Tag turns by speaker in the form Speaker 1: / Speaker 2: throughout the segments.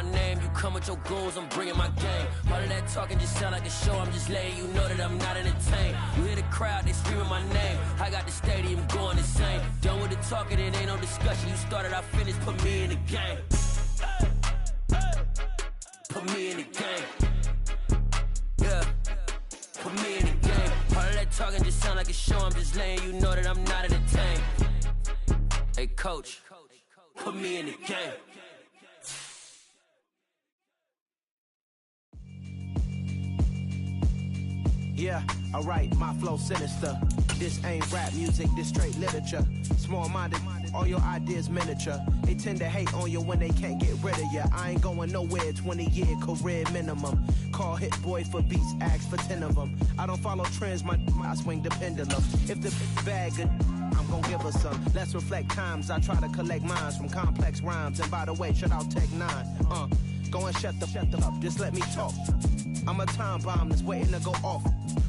Speaker 1: my name, you come with your goons, I'm bringing my game. All of that talking just sound like a show, I'm just letting you know that I'm not entertained. You hear the crowd, they screaming my name, I got the stadium going insane. Done with the talking, it ain't no discussion, you started, I finished, put me in the game. Put me in the game. Yeah, put me in the game. All of that talking just sound like a show, I'm just letting you know that I'm not entertained. Hey coach, put me in the game.
Speaker 2: Yeah, alright, my flow sinister. This ain't rap music, this straight literature. Small-minded, all your ideas miniature. They tend to hate on you when they can't get rid of you. I ain't going nowhere, 20-year career minimum. Call Hit Boy for beats, ask for 10 of them. I don't follow trends, I swing the pendulum. If the bag good, I'm gon' give her some. Let's reflect times, I try to collect minds from complex rhymes. And by the way, shout out Tech 9. Go and shut the up, just let me talk. I'm a time bomb that's waiting to go off.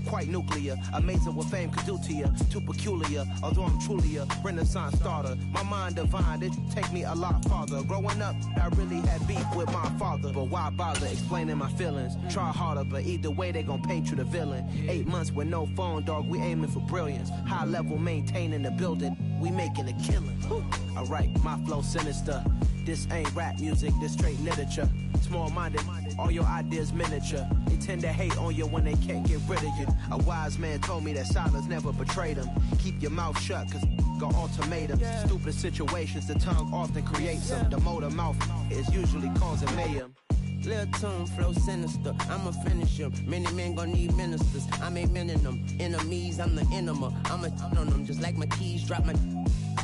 Speaker 2: Quite nuclear, amazing what fame could do to you. Too peculiar, although I'm truly a renaissance starter. My mind divine, it take me a lot farther. Growing up, I really had beef with my father. But why bother explaining my feelings? Try harder, but either way they gon' paint you the villain. 8 months with no phone, dog, we aiming for brilliance. High level maintaining the building, we making a killing. Alright, my flow sinister. This ain't rap music, this straight literature. Small-minded, all your ideas miniature. They tend to hate on you when they can't get rid of you. A wise man told me that silence never betrayed him. Keep your mouth shut, cause got ultimatums. Stupid situations, the tongue often creates them. The motor mouth is usually causing mayhem.
Speaker 3: Lil' tune, flow sinister, I'ma finish him. Many men gon' need ministers, I'm aiming them. Enemies, I'm the enema, I'ma on them. Just like my keys, drop my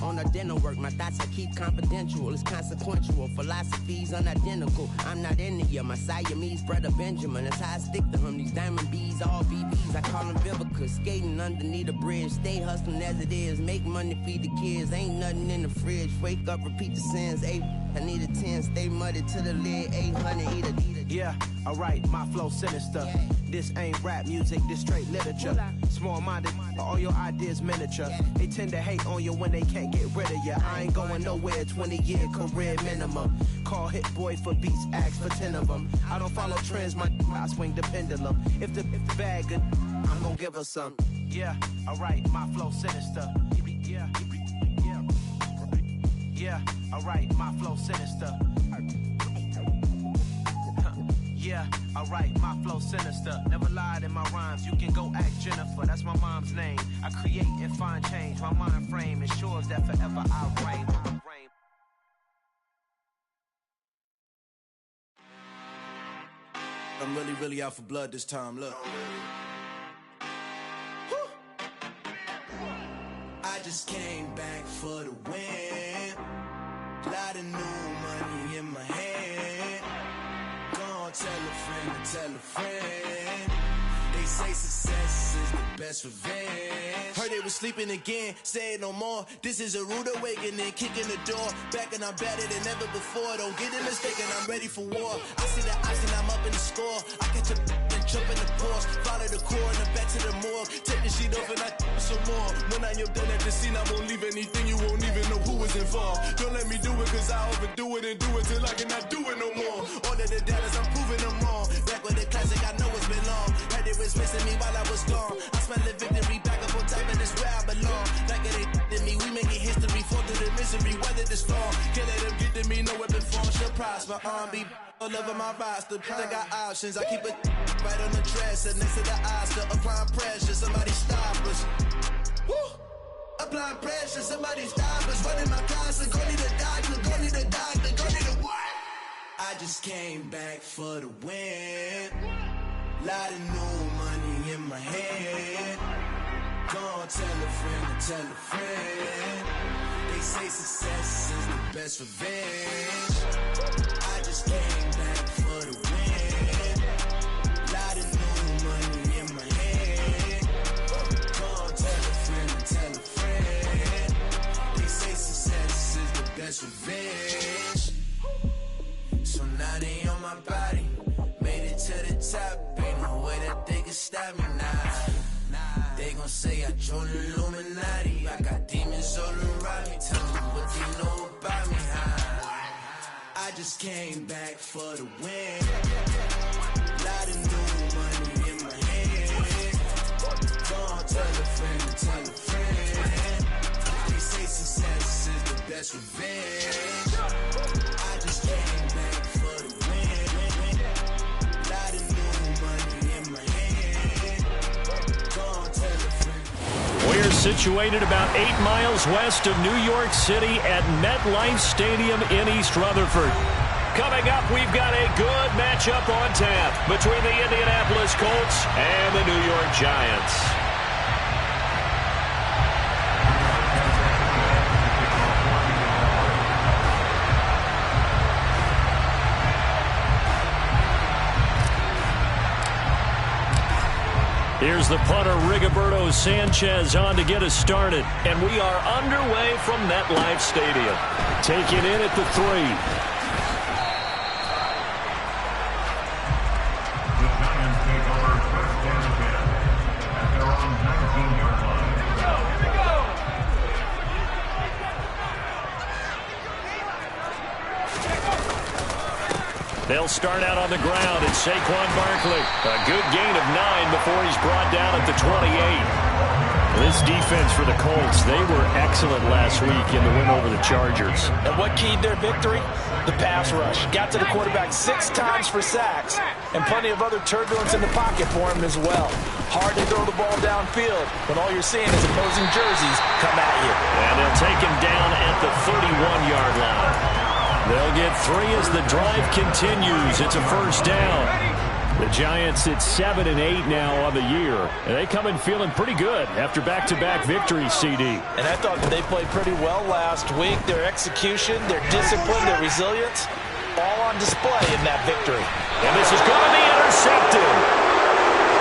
Speaker 3: on a dinner work. My thoughts I keep confidential, it's consequential. Philosophies unidentical, I'm not in it yet. My Siamese brother Benjamin, that's how I stick to him. These diamond bees, all BBs, I call them Vivica. Skating underneath a bridge, stay hustling as it is. Make money, feed the kids, ain't nothing in the fridge. Wake up, repeat the sins, I need a 10, stay muddy to the lid, 800, eat a.
Speaker 2: Yeah, alright, my flow sinister. This ain't rap music, this straight literature. Small-minded, all your ideas miniature. They tend to hate on you when they can't get rid of you. I ain't going nowhere, 20-year career minimum. Call Hit Boy for beats, ask for 10 of them. I don't follow trends, I swing the pendulum. If the bag good, I'm gon' give her some. Yeah, alright, my flow sinister. Yeah, alright, my flow sinister. Yeah, alright, my flow sinister. Never lied in my rhymes, you can go ask Jennifer. That's my mom's name. I create and find change. My mind frame ensures that forever I reign.
Speaker 4: I'm really out for blood this time, look. I just came back for the win. Lot of new money in my hand. Gonna tell a friend to tell a friend. They say success is the best revenge. Heard they was sleeping again, say it no more. This is a rude awakening, kicking the door. Back and I'm better than ever before. Don't get it mistaken, I'm ready for war. I see the option, I'm up in the score. I catch a and jump in the course. Follow the core and then back to the morgue. Take the sheet off and I some more. When I am done at the scene, I won't leave anything. You won't even know who was involved. Don't let me do it, cause I overdo it and do it till I cannot do it no more. All of the doubters, I'm proving them wrong. Back with the classic, I know it's been long. Heard it was missing me while I was gone. I smell the victory back up on top, and it's where I belong. Like it ain't to me, we making history. Fall through the misery, weather the storm. Can't let them get to me, no weapon form shall prosper. Be all over my roster, I got options. I keep it right on the dresser, next to the Oscar. Applying pressure, somebody stop us. Woo! Applying pressure, somebody stop us. Running my closet, go need a doctor, go need a doctor, go need a what? I just came back for the win. Lot of new money in my hand. Gonna tell a friend to tell a friend. They say success is the best revenge. I just came back for the win. Lot of new money in my hand. Gonna tell a friend to tell a friend. They say success is the best revenge. So now they on my body. Made it to the top. Ain't no way that they can stop me now. They gon' say I joined the Illuminati. I got demons all around me. Tell me what they know about me, huh? I I just came back for the win. Lot of new money in my hand. Gonna tell a friend to tell a friend. They say success is the best revenge. I just came back for the win. Lot of new money in my hand. Gonna tell a friend.
Speaker 5: We're situated about 8 miles west of New York City at MetLife Stadium in East Rutherford. Coming up, we've got a good matchup on tap between the Indianapolis Colts and the New York Giants. Here's the punter, Rigoberto Sanchez, on to get us started. And we are underway from MetLife Stadium. Taking in at the 3. They'll start out on the ground. It's Saquon Barkley. A good gain of 9 before he's brought down at the 28. This defense for the Colts, they were excellent last week in the win over the Chargers.
Speaker 6: And what keyed their victory? The pass rush. Got to the quarterback 6 times for sacks, and plenty of other turbulence in the pocket for him as well. Hard to throw the ball downfield when all you're seeing is opposing jerseys come at you.
Speaker 5: And they'll take him down at the 31-yard line. They'll get 3 as the drive continues. It's a first down. The Giants at 7-8 now on the year. And they come in feeling pretty good after back-to-back victories, CD.
Speaker 6: And I thought that they played pretty well last week. Their execution, their discipline, their resilience, all on display in that victory.
Speaker 5: And this is going to be intercepted.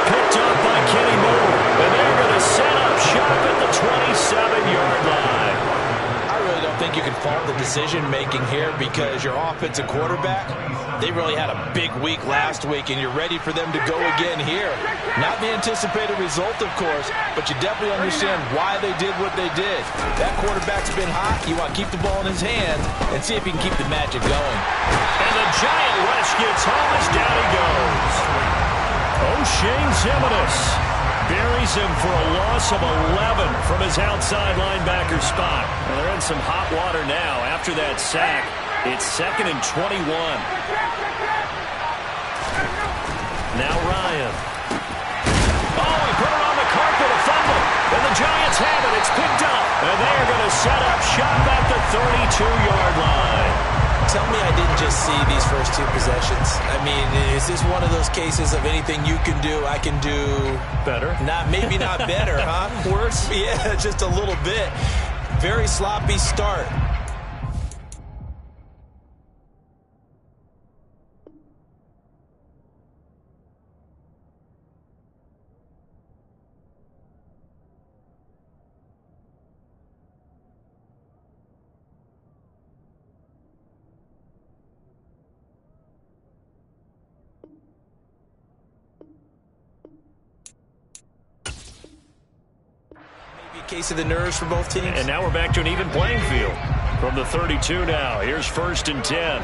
Speaker 5: Picked up by Kenny Moore. And they're going to set up shop at the 27-yard line.
Speaker 6: I don't think you can fault the decision-making here because your offensive quarterback, they really had a big week last week, and you're ready for them to go again here. Not the anticipated result, of course, but you definitely understand why they did what they did. That quarterback's been hot. You want to keep the ball in his hands and see if he can keep the magic going.
Speaker 5: And the Giant rush gets home as down he goes. O'Shane Ximines buries him for a loss of 11 from his outside linebacker spot. Well, they're in some hot water now. After that sack, it's 2nd and 21. Now Ryan. Oh, he put it on the carpet, a fumble. And the Giants have it. It's picked up. And they're going to set up shop at the 32-yard line.
Speaker 6: Tell me I didn't just see these first 2 possessions. I mean, is this one of those cases of anything you can do, I can do
Speaker 5: better?
Speaker 6: Maybe not better, huh?
Speaker 5: Worse?
Speaker 6: Yeah, just a little bit. Very sloppy start. Case of the nerves for both teams.
Speaker 5: And now we're back to an even playing field. From the 32 now, here's 1st and 10.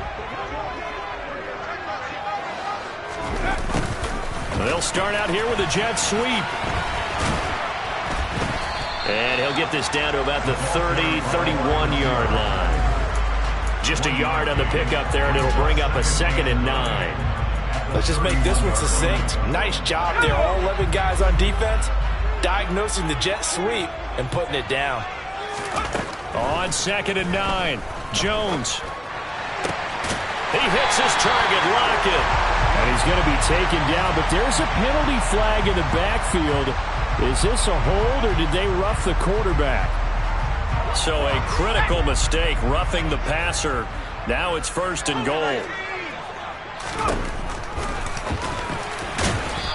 Speaker 5: They'll start out here with a jet sweep. And he'll get this down to about the 31-yard line. Just a yard on the pickup there, and it'll bring up a 2nd and 9.
Speaker 6: Let's just make this one succinct. Nice job there, all 11 guys on defense, diagnosing the jet sweep and putting it down.
Speaker 5: On 2nd and 9, Jones. He hits his target, Lockett. And he's going to be taken down, but there's a penalty flag in the backfield. Is this a hold, or did they rough the quarterback? So a critical mistake, roughing the passer. Now it's 1st and goal.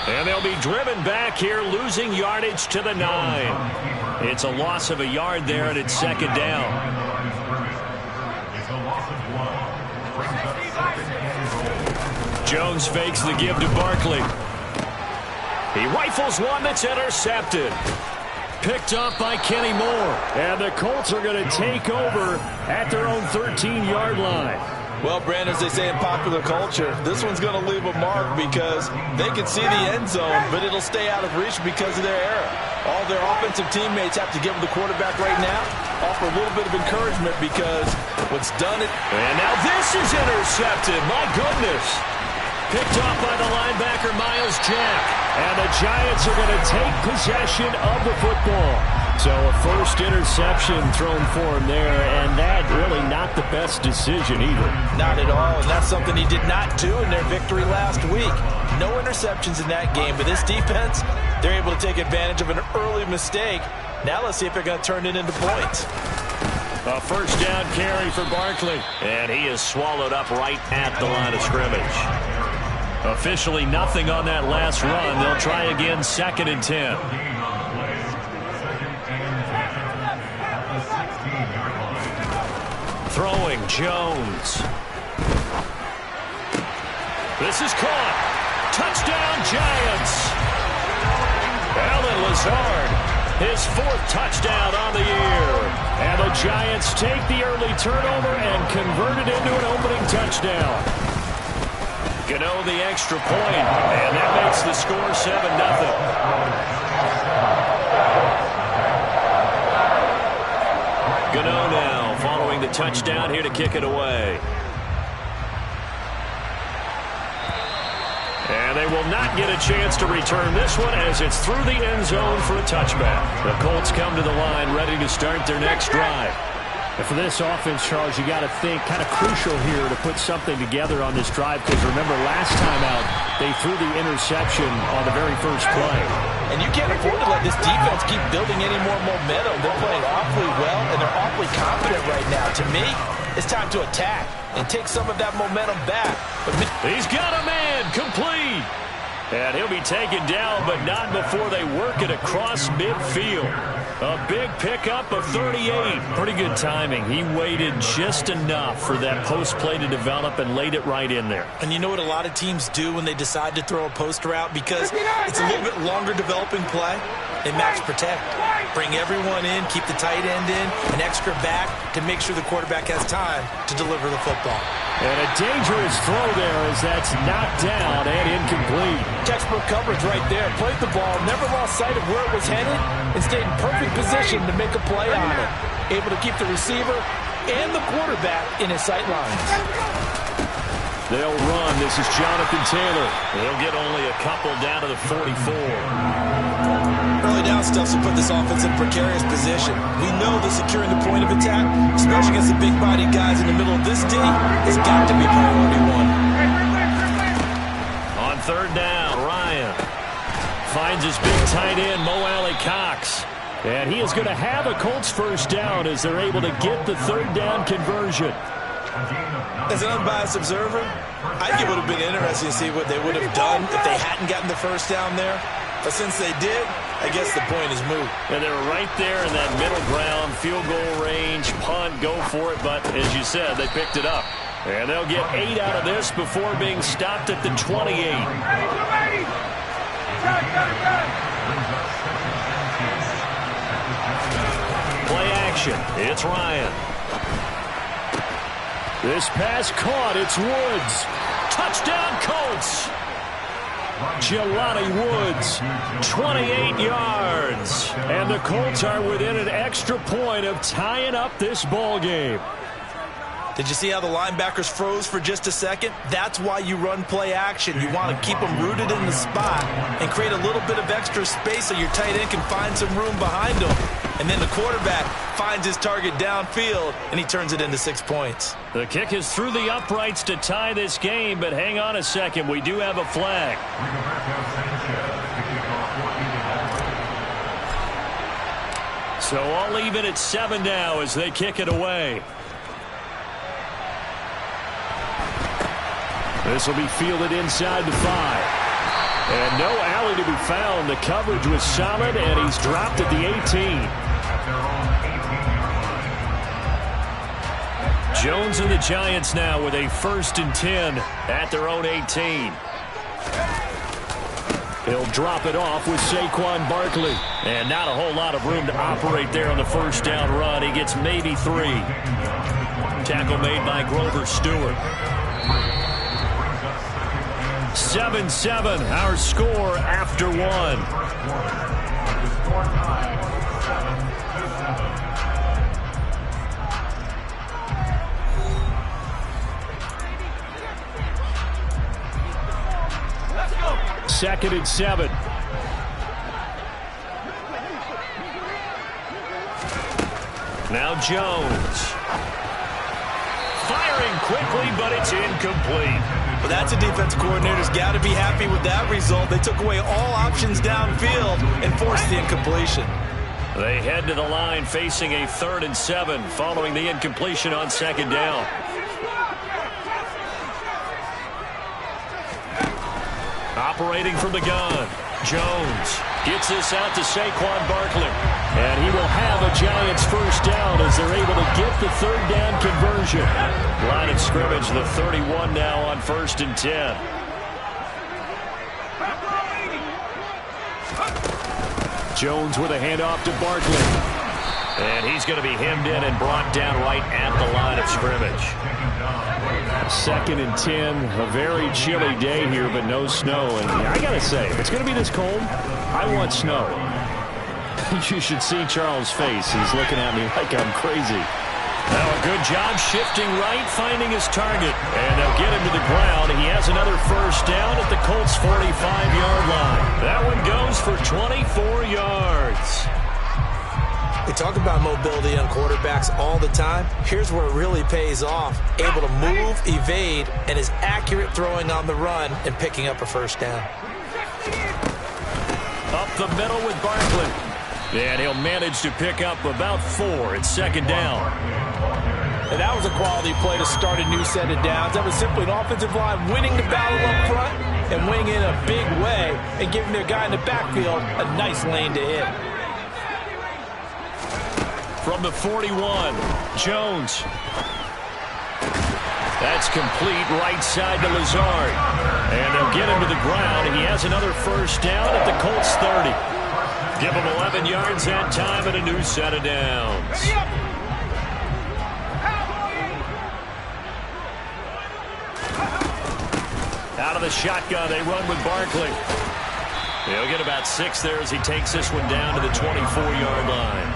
Speaker 5: And they'll be driven back here, losing yardage to the 9. It's a loss of a yard there, and it's 2nd down. Jones fakes the give to Barkley. He rifles one that's intercepted. Picked up by Kenny Moore. And the Colts are going to take over at their own 13-yard line.
Speaker 6: Well, Brandon, as they say in popular culture, this one's going to leave a mark because they can see the end zone, but it'll stay out of reach because of their error. All their offensive teammates have to give the quarterback right now, offer a little bit of encouragement because what's done it.
Speaker 5: And now this is intercepted. My goodness. Picked off by the linebacker, Miles Jack. And the Giants are going to take possession of the football. So a first interception thrown for him there, and that really not the best decision either.
Speaker 6: Not at all, and that's something he did not do in their victory last week. No interceptions in that game, but this defense, they're able to take advantage of an early mistake. Now let's see if they're going to turn it into points.
Speaker 5: A first down carry for Barkley, and he is swallowed up right at the line of scrimmage. Officially nothing on that last run. They'll try again, 2nd and 10. Throwing Jones. This is caught. Touchdown Giants. Allen Lazard, his 4th touchdown on the year. And the Giants take the early turnover and convert it into an opening touchdown. Gano the extra point, and that makes the score 7-0. Gano now following the touchdown here to kick it away. And they will not get a chance to return this one as it's through the end zone for a touchback. The Colts come to the line ready to start their next drive.
Speaker 7: And for this offense, Charles, you got to think kind of crucial here to put something together on this drive because remember last time out they threw the interception on the very first play.
Speaker 6: And you can't afford to let this defense keep building any more momentum. They're playing awfully well, and they're awfully confident right now. To me, it's time to attack and take some of that momentum back.
Speaker 5: He's got a man, complete. And he'll be taken down, but not before they work it across midfield. A big pickup of 38. Pretty good timing. He waited just enough for that post play to develop and laid it right in there.
Speaker 6: And you know what a lot of teams do when they decide to throw a post route? Because it's a little bit longer developing play. They max protect. Bring everyone in, keep the tight end in, an extra back to make sure the quarterback has time to deliver the football.
Speaker 5: And a dangerous throw there as that's knocked down and incomplete.
Speaker 6: Textbook coverage right there. Played the ball, never lost sight of where it was headed, and stayed in perfect position to make a play on it. Able to keep the receiver and the quarterback in his sight lines.
Speaker 5: They'll run. This is Jonathan Taylor. They'll get only a couple down to the 44.
Speaker 6: Early down stuff to put this offense in a precarious position. We know that securing the point of attack, especially against the big-bodied guys in the middle of this D, has got to be priority one.
Speaker 5: On 3rd down, Ryan finds his big tight end, Mo Alley-Cox. And he is going to have a Colts first down as they're able to get the 3rd down conversion.
Speaker 6: As an unbiased observer, I think it would have been interesting to see what they would have done if they hadn't gotten the first down there. But since they did, I guess the point is moot.
Speaker 5: And they're right there in that middle ground, field goal range, punt, go for it. But as you said, they picked it up. And they'll get 8 out of this before being stopped at the 28. Play action. It's Ryan. This pass caught. It's Woods. Touchdown, Colts. Jelani Woods, 28 yards. And the Colts are within an extra point of tying up this ball game.
Speaker 6: Did you see how the linebackers froze for just a second? That's why you run play action. You want to keep them rooted in the spot and create a little bit of extra space so your tight end can find some room behind him. And then the quarterback finds his target downfield, and he turns it into 6 points.
Speaker 5: The kick is through the uprights to tie this game, but hang on a second. We do have a flag. So all even at 7 now as they kick it away. This will be fielded inside the 5. And no alley to be found. The coverage was solid, and he's dropped at the 18. Jones and the Giants now with a 1st and 10 at their own 18. He'll drop it off with Saquon Barkley. And not a whole lot of room to operate there on the first down run. He gets maybe 3. Tackle made by Grover Stewart. 7-7, our score after one. Second and 7. Now Jones. Firing quickly, but it's incomplete.
Speaker 6: Well, that's a defense coordinator's got to be happy with that result. They took away all options downfield and forced the incompletion.
Speaker 5: They head to the line facing a 3rd and 7 following the incompletion on 2nd down. Operating from the gun, Jones gets this out to Saquon Barkley. And he will have a Giants first down as they're able to get the 3rd down conversion. Line of scrimmage, the 31 now on 1st and 10. Jones with a handoff to Barkley. And he's going to be hemmed in and brought down right at the line of scrimmage. 2nd and 10, a very chilly day here, but no snow. And I got to say, if it's going to be this cold, I want snow. You should see Charles' face. He's looking at me like I'm crazy. Now a good job shifting right, finding his target. And they'll get him to the ground. He has another first down at the Colts' 45-yard line. That one goes for 24 yards.
Speaker 6: We talk about mobility on quarterbacks all the time. Here's where it really pays off. Able to move, evade, and is accurate throwing on the run and picking up a first down.
Speaker 5: Up the middle with Barkley. And he'll manage to pick up about 4 at 2nd down.
Speaker 6: And that was a quality play to start a new set of downs. That was simply an offensive line winning the battle up front and winning in a big way and giving their guy in the backfield a nice lane to hit.
Speaker 5: From the 41, Jones. That's complete right side to Lazard. And they'll get him to the ground. He has another first down at the Colts' 30. Give him 11 yards that time and a new set of downs. Out of the shotgun, they run with Barkley. He'll get about 6 there as he takes this one down to the 24-yard line.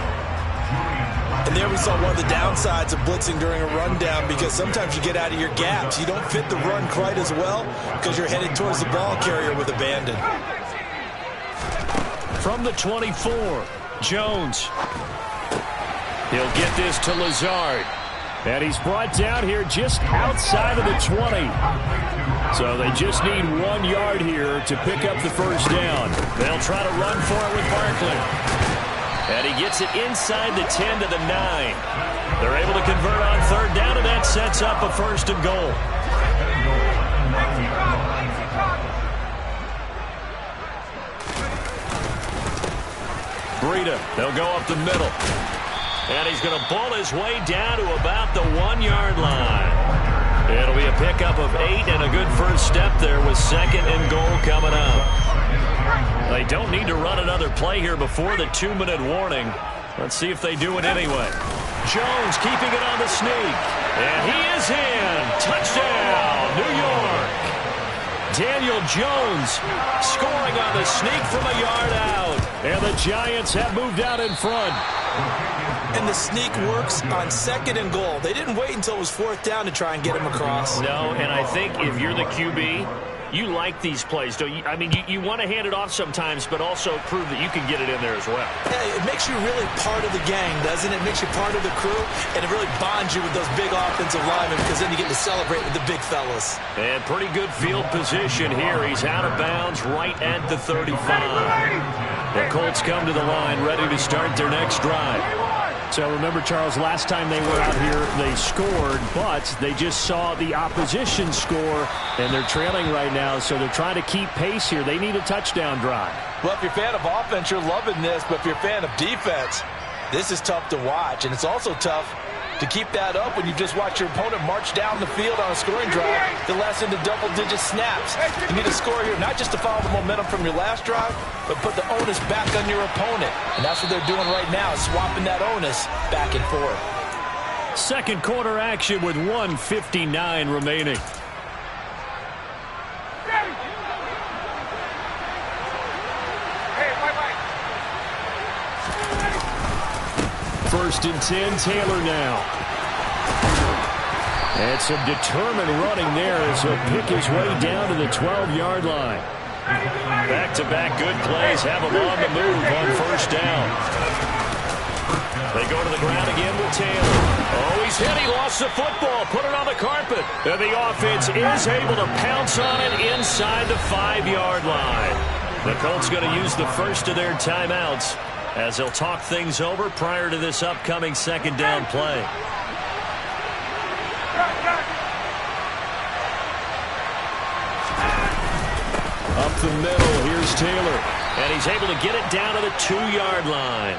Speaker 6: And there we saw one of the downsides of blitzing during a rundown, because sometimes you get out of your gaps. You don't fit the run quite as well because you're headed towards the ball carrier with abandon.
Speaker 5: From the 24, Jones. He'll get this to Lazard. And he's brought down here just outside of the 20. So they just need 1 yard here to pick up the first down. They'll try to run for it with Barkley. And he gets it inside the 10 to the 9. They're able to convert on 3rd down, and that sets up a 1st and goal. Breida, they'll go up the middle. And he's going to bull his way down to about the 1 yard line. It'll be a pickup of 8 and a good first step there with 2nd and goal coming up. They don't need to run another play here before the 2-minute warning. Let's see if they do it anyway. Jones keeping it on the sneak. And he is in. Touchdown, New York. Daniel Jones scoring on the sneak from a yard out. And the Giants have moved out in front.
Speaker 6: And the sneak works on 2nd and goal. They didn't wait until it was 4th down to try and get him across.
Speaker 5: No, and I think if you're the QB, you like these plays, don't you? I mean, you want to hand it off sometimes, but also prove that you can get it in there as well.
Speaker 6: Yeah, it makes you really part of the gang, doesn't it? It makes you part of the crew, and it really bonds you with those big offensive linemen, because then you get to celebrate with the big fellas.
Speaker 5: And pretty good field position here. He's out of bounds right at the 35. The Colts come to the line ready to start their next drive. So remember, Charles, last time they were out here, they scored, but they just saw the opposition score, and they're trailing right now, so they're trying to keep pace here. They need a touchdown drive.
Speaker 6: Well, if you're a fan of offense, you're loving this, but if you're a fan of defense, this is tough to watch, and it's also tough to keep that up when you just watch your opponent march down the field on a scoring drive that lasts into double-digit snaps. You need to score here, not just to follow the momentum from your last drive, but put the onus back on your opponent. And that's what they're doing right now, swapping that onus back and forth.
Speaker 7: Second quarter action with 1:59 remaining. First and 10, Taylor now. And some determined running there as he'll pick his way down to the 12-yard line. Back-to-back good plays have him on the move on first down. They go to the ground again with Taylor. Oh, he's hit. He lost the football. Put it on the carpet. And the offense is able to pounce on it inside the 5-yard line. The Colts going to use the first of their timeouts as they'll talk things over prior to this upcoming second down play. Up the middle, here's Taylor. And he's able to get it down to the 2-yard line.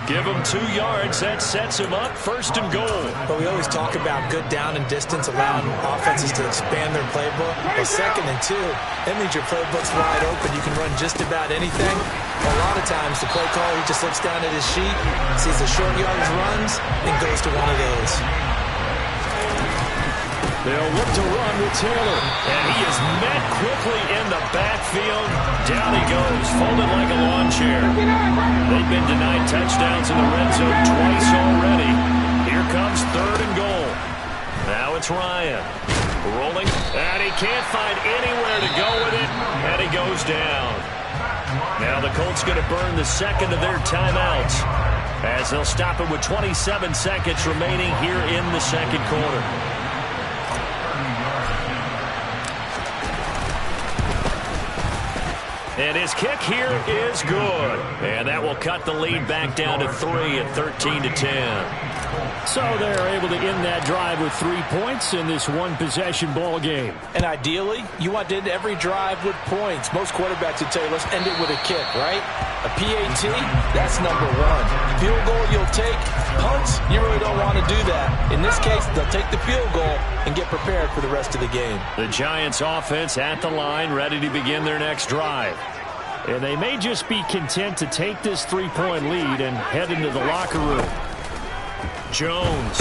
Speaker 7: Give him 2 yards. That sets him up first and goal.
Speaker 6: But we always talk about good down and distance, allowing offenses to expand their playbook. Well, second and 2, that means your playbook's wide open. You can run just about anything. A lot of times, the play caller, he just looks down at his sheet, sees the short yardage runs, and goes to one of those.
Speaker 7: They'll look to run with Taylor. And he is met quickly in the backfield. Down he goes, folded like a lawn chair. They've been denied touchdowns in the red zone twice already. Here comes third and goal. Now it's Ryan. Rolling, and he can't find anywhere to go with it. And he goes down. Now the Colts going to burn the second of their timeouts as they'll stop it with 27 seconds remaining here in the second quarter. And his kick here is good. And that will cut the lead back down to 3 at 13-10. So they're able to end that drive with 3 points in this one-possession ball game.
Speaker 6: And ideally, you want to end every drive with points. Most quarterbacks would tell you, let's end it with a kick, right? A PAT, that's number 1. Field goal you'll take. Punts, you really don't want to do that. In this case, they'll take the field goal and get prepared for the rest of the game.
Speaker 7: The Giants offense at the line, ready to begin their next drive. And they may just be content to take this 3-point lead and head into the locker room. Jones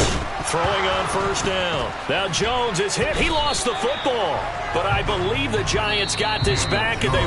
Speaker 7: throwing on first down. Now Jones is hit. He lost the football. But I believe the Giants got this back, and they